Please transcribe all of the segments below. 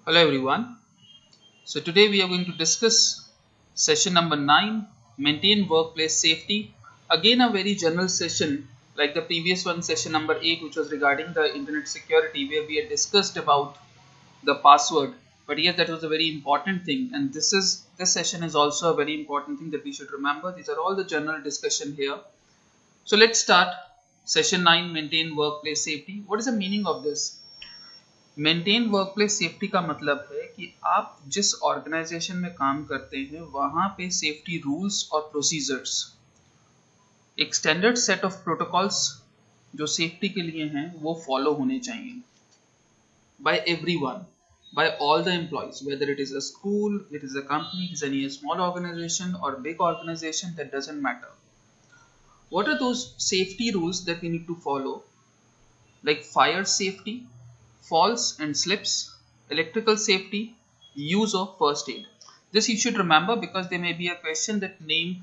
Hello everyone. So today we are going to discuss session number 9, maintain workplace safety. Again a very general session like the previous one, session number 8, which was regarding the internet security, where we had discussed about the password. But yes, that was a very important thing, and this session is also a very important thing that we should remember. These are all the general discussion here. So let's start session 9, maintain workplace safety. What is the meaning of this? Maintain workplace safety का मतलब है कि आप जिस organisation में काम करते हैं वहां पे सेफ्टी रूल्स और प्रोसीजर्स, एक स्टैंडर्ड सेट ऑफ प्रोटोकॉल्स जो सेफ्टी के लिए हैं वो फॉलो होने चाहिए by everyone, by all the employees, whether it is a school, it is a company, it is any small organization or big organization, that doesn't matter. What are those safety rules that we need to follow? Like fire safety, falls and slips, electrical safety, use of first aid. This you should remember because there may be a question that name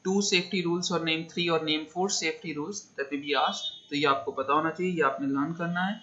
2 safety rules or name 3 or name 4 safety rules that may be asked. तो ये आपको पता होना चाहिए, ये आपने learn करना है.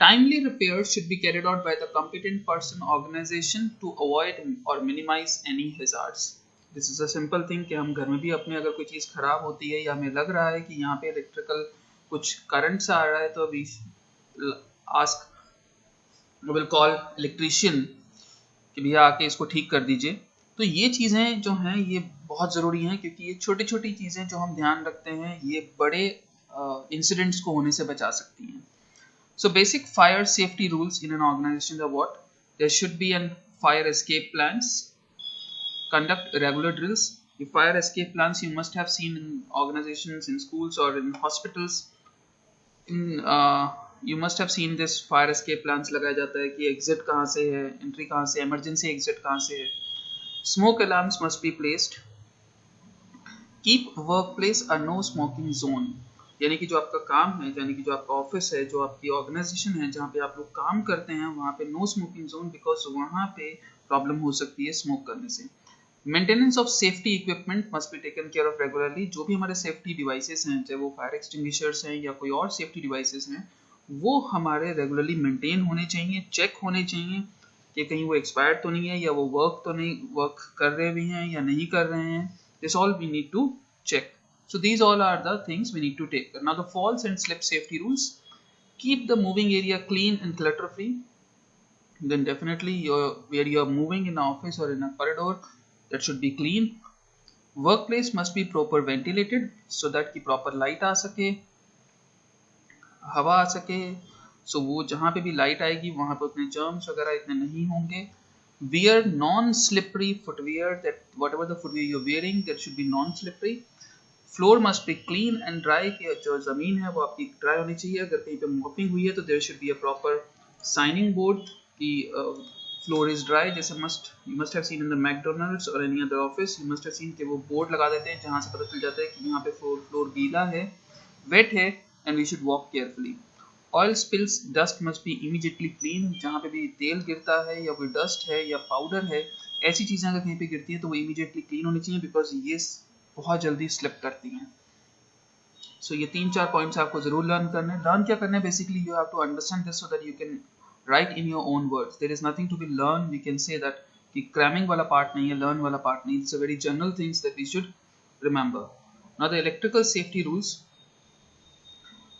Timely repairs should be carried out by the competent person organization to avoid or minimize any hazards. This is a simple thing कि हम घर में भी अपने अगर कोई चीज़ खराब होती है या हमें लग रहा है कि यहाँ पे इलेक्ट्रिकल कुछ करंट सा आ रहा है, तो अभी ask, we will call electrician कि भैया आके इसको ठीक कर दीजिए. तो ये चीज़ें जो हैं ये बहुत ज़रूरी हैं, क्योंकि ये छोटी छोटी चीज़ें जो हम ध्यान रखते हैं ये बड़े इंसिडेंट्स को होने से बचा सकती हैं. So basic fire safety rules in an organization are what? There should be an fire escape plans, conduct regular drills. The fire escape plans you must have seen in organizations, in schools or in hospitals. You must have seen this fire escape plans लगाया जाता है कि exit कहाँ से है, entry कहाँ से, emergency exit कहाँ से है. Smoke alarms must be placed. Keep workplace a no smoking zone. यानी कि जो आपका काम है, यानी कि जो आपका ऑफिस है, जो आपकी ऑर्गेनाइजेशन है, जहाँ पे आप लोग काम करते हैं, वहाँ पे नो स्मोकिंग जोन, बिकॉज वहाँ पे प्रॉब्लम हो सकती है स्मोक करने से. Maintenance of safety equipment must be taken care of regularly. जो भी हमारे सेफ्टी डिवाइसेस हैं, चाहे वो फायर एक्सटिंग्विशर्स हैं या कोई और सेफ्टी डिवाइसेस हैं, वो हमारे रेगुलरली मेंटेन होने चाहिए, चेक होने चाहिए कि कहीं वो एक्सपायर्ड तो नहीं है या वो वर्क कर रहे भी हैं या नहीं कर रहे हैं. This all we need to check. So these all are the things we need to take. Now the falls and slip safety rules: keep the moving area clean and clutter free. Then definitely where you are moving in an office or in a corridor, that should be clean. Workplace must be proper ventilated so that की proper light आ सके, हवा आ सके. So वो जहाँ पे भी light आएगी वहाँ पे उतने germs वगैरह इतने नहीं होंगे. Wear non-slippery footwear. That whatever the footwear you're wearing, that should be non-slippery. Floor must be clean and dry. कि जो ज़मीन है वो आपकी ड्राई होनी चाहिए. अगर कहीं पे मॉपिंग हुई है तो there should be a proper signing board कि फ्लोर इज ड्राई. जैसे you must have seen in the McDonald's और any other office, you must have seen कि वो बोर्ड लगा देते हैं जहाँ से पता चल जाता है कि यहाँ पे फ्लोर गीला है, वेट है, and we should walk carefully. Oil spills dust must be immediately clean. जहाँ पे भी तेल गिरता है या कोई डस्ट है या पाउडर है, ऐसी चीज़ें अगर कहीं पे गिरती हैं तो वो इमीडिएटली क्लीन होनी चाहिए, बिकॉज ये बहुत जल्दी स्लिप करती हैं. सो ये 3-4 पॉइंट्स आपको जरूर लर्न क्या करना है. Basically you have to understand this so that you can write in your own words. There is nothing to be learn. We can say that कि क्रैमिंग वाला पार्ट नहीं है, लर्न वाला पार्ट नहीं. It's a very general things that we should remember. Now the electrical safety rules.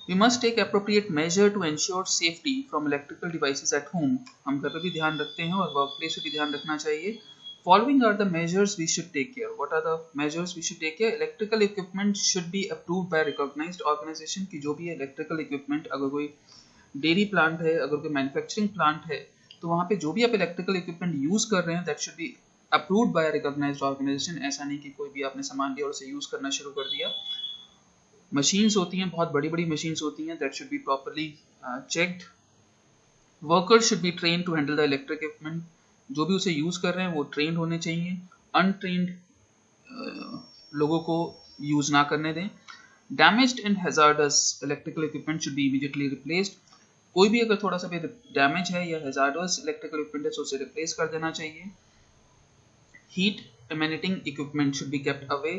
We must take appropriate measure to ensure safety from electrical devices at home. हम घर पे भी ध्यान रखते हैं और वर्क प्लेस पे भी ध्यान रखना चाहिए. Following are the measures we should take care. What are the measures we should take care? Electrical equipment should be approved by recognized organization. कि जो भी electrical equipment, अगर कोई डेयरी प्लांट है, अगर कोई मैन्युफैक्चरिंग प्लांट है, तो वहाँ पे जो भी आप इलेक्ट्रिकल इक्विपमेंट यूज कर रहे हैं, that should be approved by a recognized organization. ऐसा नहीं कि कोई भी आपने सामान लिया और उसे यूज करना शुरू कर दिया. मशीन्स होती हैं, बहुत बड़ी बड़ी मशीन्स होती हैं, that should be properly checked. Workers should be trained to handle the electric equipment. जो भी उसे यूज कर रहे हैं वो ट्रेंड होने चाहिए. अनट्रेंड लोगों को यूज ना करने दें. Damaged and hazards electrical equipment should B immediately replaced. कोई भी अगर थोड़ा सा भी डैमेज है या हैजार्डस इलेक्ट्रिकल इक्विपमेंट है तो उसे रिप्लेस कर देना चाहिए. Heat emitting equipment should be kept away.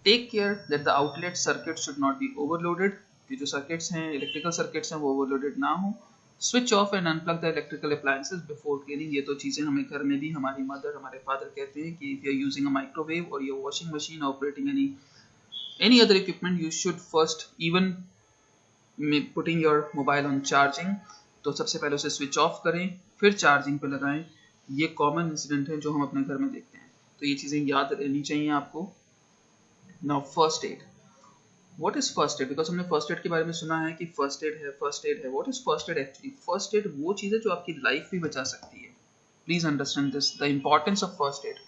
Take care that the outlet circuit should not be overloaded. कि जो सर्किट्स हैं, इलेक्ट्रिकल सर्किट्स हैं, वो ओवरलोडेड ना हो. Switch off and unplug the electrical appliances before cleaning. ये तो चीज़ें हमें घर में भी हमारी मदर हमारे फादर कहते हैं कि if you are using a microwave और your washing machine operating any other equipment, you should first, even putting your mobile on charging, तो सबसे पहले उसे स्विच ऑफ करें फिर चार्जिंग पे लगाएं। ये कॉमन इंसिडेंट है जो हम अपने घर में देखते हैं, तो ये चीज़ें याद रहनी चाहिए आपको। Now first aid, what is first aid? Because हमने फर्स्ट एड के बारे में सुना है कि फर्स्ट एड है, फर्स्ट एड है। What is first aid actually? First aid वो चीज़ है जो आपकी लाइफ भी बचा सकती है। Please understand this, the importance of first aid.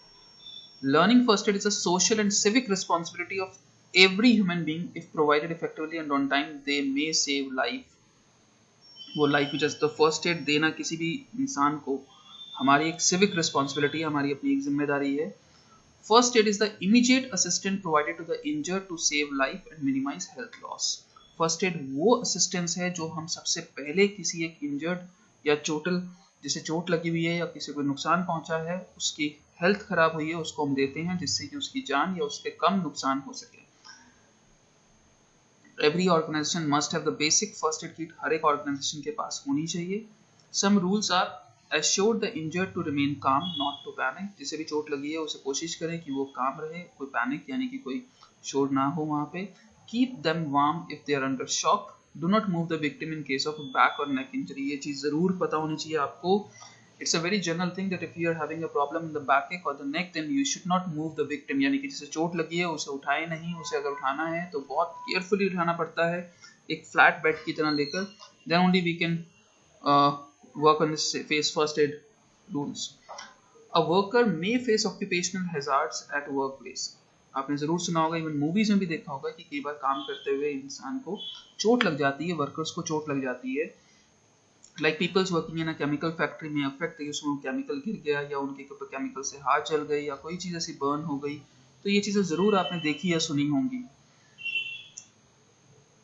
Learning first aid is a social and civic responsibility of every human being. If provided effectively and on time, they may save life. वो life में just first aid देना किसी भी इंसान को हमारी एक civic responsibility, हमारी अपनी एक जिम्मेदारी है। First aid is the immediate assistant provided to the injured to save life and minimise health loss. First aid वो असिस्टेंस है जो हम सबसे पहले किसी एक इंजर्ड या चोटल, जिसे चोट लगी हुई है या किसी को नुकसान पहुंचा है, उसकी हेल्थ खराब हुई है, उसको हम देते हैं जिससे कि उसकी जान या उसके कम नुकसान हो सके। Every organization must have the basic first aid kit. हर एक ऑर्गेनाइजेशन के पास होनी चाहिए। Some rules are assure the injured to remain calm, not to panic. जिसे भी चोट लगी है उसे कोशिश करें कि वो काम रहे, कोई पैनिक यानी कि कोई शोर ना हो वहाँ पे। Keep them warm if they are under shock. Do not move the victim in case of back or neck injury. ये चीज़ ज़रूर पता होनी चाहिए आपको। It's a very general thing that if you are having a problem in the backache or the neck, then you should not move the victim. यानी कि जिसे चोट लगी है उसे उठाए नहीं, उसे अगर उठाना है तो बहुत केयरफुली उठाना पड़ता है, एक फ्लैट बेड की तरह लेकर। Then only we can work on this face first aid rules. A worker may face occupational hazards at workplace. आपने जरूर सुना होगा, इवन मूवीज में भी देखा होगा कि कई बार काम करते हुए इंसान को चोट लग जाती है, वर्कर्स को चोट लग जाती है। Like peoples working in a chemical factory में अफेक्ट, उसमें केमिकल गिर गया या उनके ऊपर केमिकल से हाथ जल गई या कोई चीज़ ऐसी बर्न हो गई, तो ये चीज़ें ज़रूर आपने देखी या सुनी होंगी।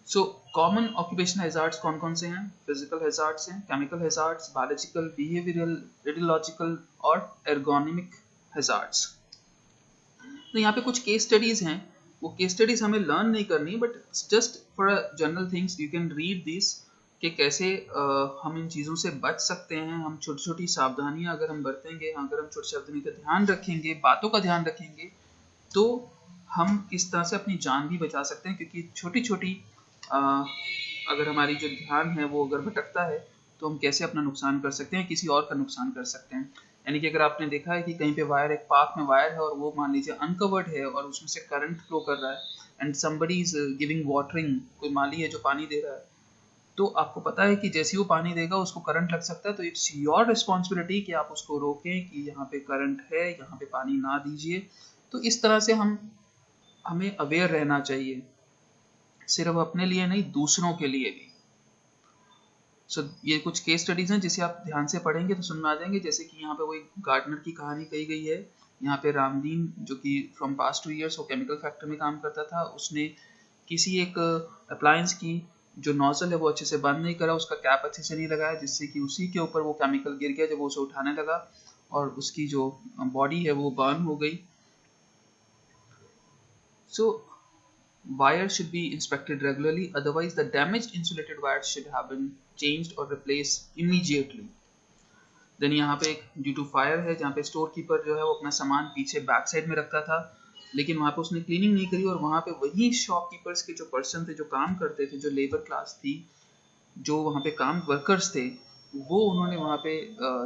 सो कॉमन ऑक्यूपेशनल हैजार्ड्स कौन कौन से हैं? फिजिकल हैजार्ड्स हैं, chemical hazards, biological, behavioural, radiological और एर्गोनॉमिक हैजार्ड्स। तो यहाँ पे कुछ केस स्टडीज हैं, वो केस स्टडीज हमें लर्न नहीं करनी, but just for a general things you can read this कि कैसे हम इन चीज़ों से बच सकते हैं। हम छोटी छोटी सावधानियां अगर हम बरतेंगे, अगर हम छोटी सावधानी का ध्यान रखेंगे, बातों का ध्यान रखेंगे, तो हम इस तरह से अपनी जान भी बचा सकते हैं। क्योंकि छोटी छोटी अगर हमारी जो ध्यान है वो अगर भटकता है तो हम कैसे अपना नुकसान कर सकते हैं, किसी और का नुकसान कर सकते हैं। यानी कि अगर आपने देखा है कि कहीं पे वायर, एक पार्क में वायर है और वो मान लीजिए अनकवर्ड है और उसमें से करंट फ्लो कर रहा है and somebody is giving watering, कोई माली है जो पानी दे रहा है, तो आपको पता है कि जैसे ही वो पानी देगा उसको करंट लग सकता है, तो इट्स योर रिस्पॉन्सिबिलिटी कि आप उसको रोकें कि यहाँ पे करंट है, यहाँ पे पानी ना दीजिए। तो इस तरह से हमें अवेयर रहना चाहिए, सिर्फ अपने लिए नहीं, दूसरों के लिए भी। ये कुछ केस स्टडीज हैं जिसे आप ध्यान से पढ़ेंगे तो समझ में आ जाएंगे। जैसे कि यहाँ पे वो एक गार्डनर की कहानी कही गई है। यहाँ पे रामदीन जो कि फ्रॉम पास्ट 2 years वो केमिकल फैक्ट्री में काम करता था, उसने किसी एक अप्लायंस की जो नोजल है वो अच्छे से बंद नहीं करा, उसका कैप अच्छे से नहीं लगाया, जिससे कि उसी के ऊपर वो केमिकल गिर गया जब वो उसे उठाने लगा और उसकी जो बॉडी है वो बर्न हो गई। सो wire should be inspected regularly, otherwise the damaged insulated wire should have been changed or replaced immediately. then यहाँ पे एक ड्यू टू फायर है जहाँ पे स्टोर कीपर जो है वो अपना सामान पीछे बैक साइड में रखता था, लेकिन वहाँ पे उसने क्लीनिंग नहीं करी और वहाँ पे वही शॉपकीपर्स के जो पर्सन थे, जो काम करते थे, जो लेबर क्लास थी, जो वहाँ पे काम वर्कर्स थे, वो उन्होंने वहाँ पे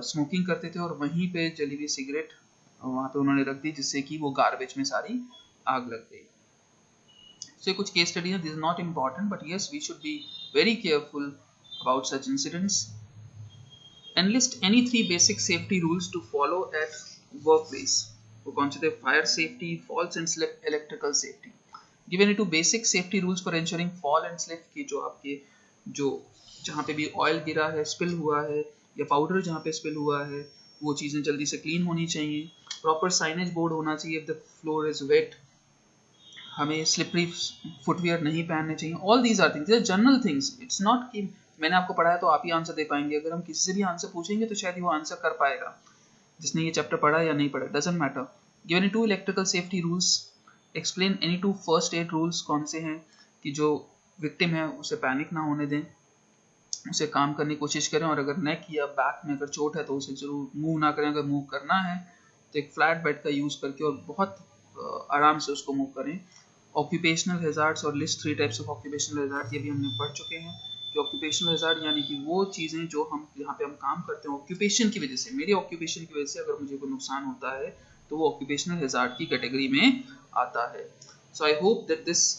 स्मोकिंग करते थे और वहीं पे जली हुई सिगरेट वहाँ पे उन्होंने रख दी, जिससे कि वो गार्बेज में सारी आग लग गई। So कुछ केस स्टडी है, this is not important, but yes we should be very careful about such incidents. Enlist any 3 basic safety rules to follow at workplace. वो कौन से थे? Fire safety, falls and slip, electrical safety. Give any 2 basic safety rules for ensuring fall and slip की जो आपके जो जहाँ पे भी ऑयल गिरा है, स्पिल हुआ है या पाउडर जहाँ पे स्पिल हुआ है, वो चीज़ें जल्दी से क्लीन होनी चाहिए। प्रॉपर साइनेज बोर्ड होना चाहिए if the floor is wet. हमें स्लिपरी फुटवियर नहीं पहनने चाहिए। All these are things, these are general things. It's not कि मैंने आपको पढ़ाया तो आप ही आंसर दे पाएंगे। अगर हम किसी से भी आंसर पूछेंगे तो शायद वो आंसर कर पाएगा जिसने ये चैप्टर पढ़ा या नहीं पढ़ा, doesn't matter. Given 2 electrical safety rules, explain any 2 first aid rules कौन से हैं कि जो विक्टिम है उसे पैनिक ना होने दें। उसे काम करने की कोशिश करें, और अगर नेक या बैक में अगर चोट है तो उसे जरूर मूव ना करें। अगर मूव करना है तो एक फ्लैट बेड का यूज़ करके और बहुत आराम से उसको मूव करें। ऑक्यूपेशनल हैजार्ड्स और list 3 types of occupational hazard, ये भी हमने पढ़ चुके हैं कि ऑक्यूपेशनल हैजार्ड यानी कि वो चीज़ें जो हम यहाँ पे हम काम करते हैं ऑक्यूपेशन की वजह से, मेरी ऑक्यूपेशन की वजह से अगर मुझे कोई नुकसान होता है तो वो ऑक्यूपेशनल हैजार्ड की कैटेगरी में आता है। So I hope that this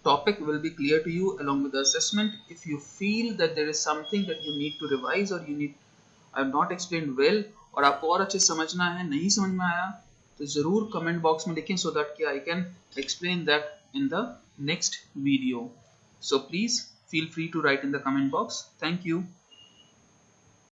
topic will be clear to you along with the assessment. If you feel that there is something that you need to revise or you need I have not explained well और आपको और अच्छे समझना है, नहीं समझ में आया तो ज़रूर कमेंट बॉक्स में लिखें so that कि I can explain that in the next video. So please feel free to write in the comment box. Thank you.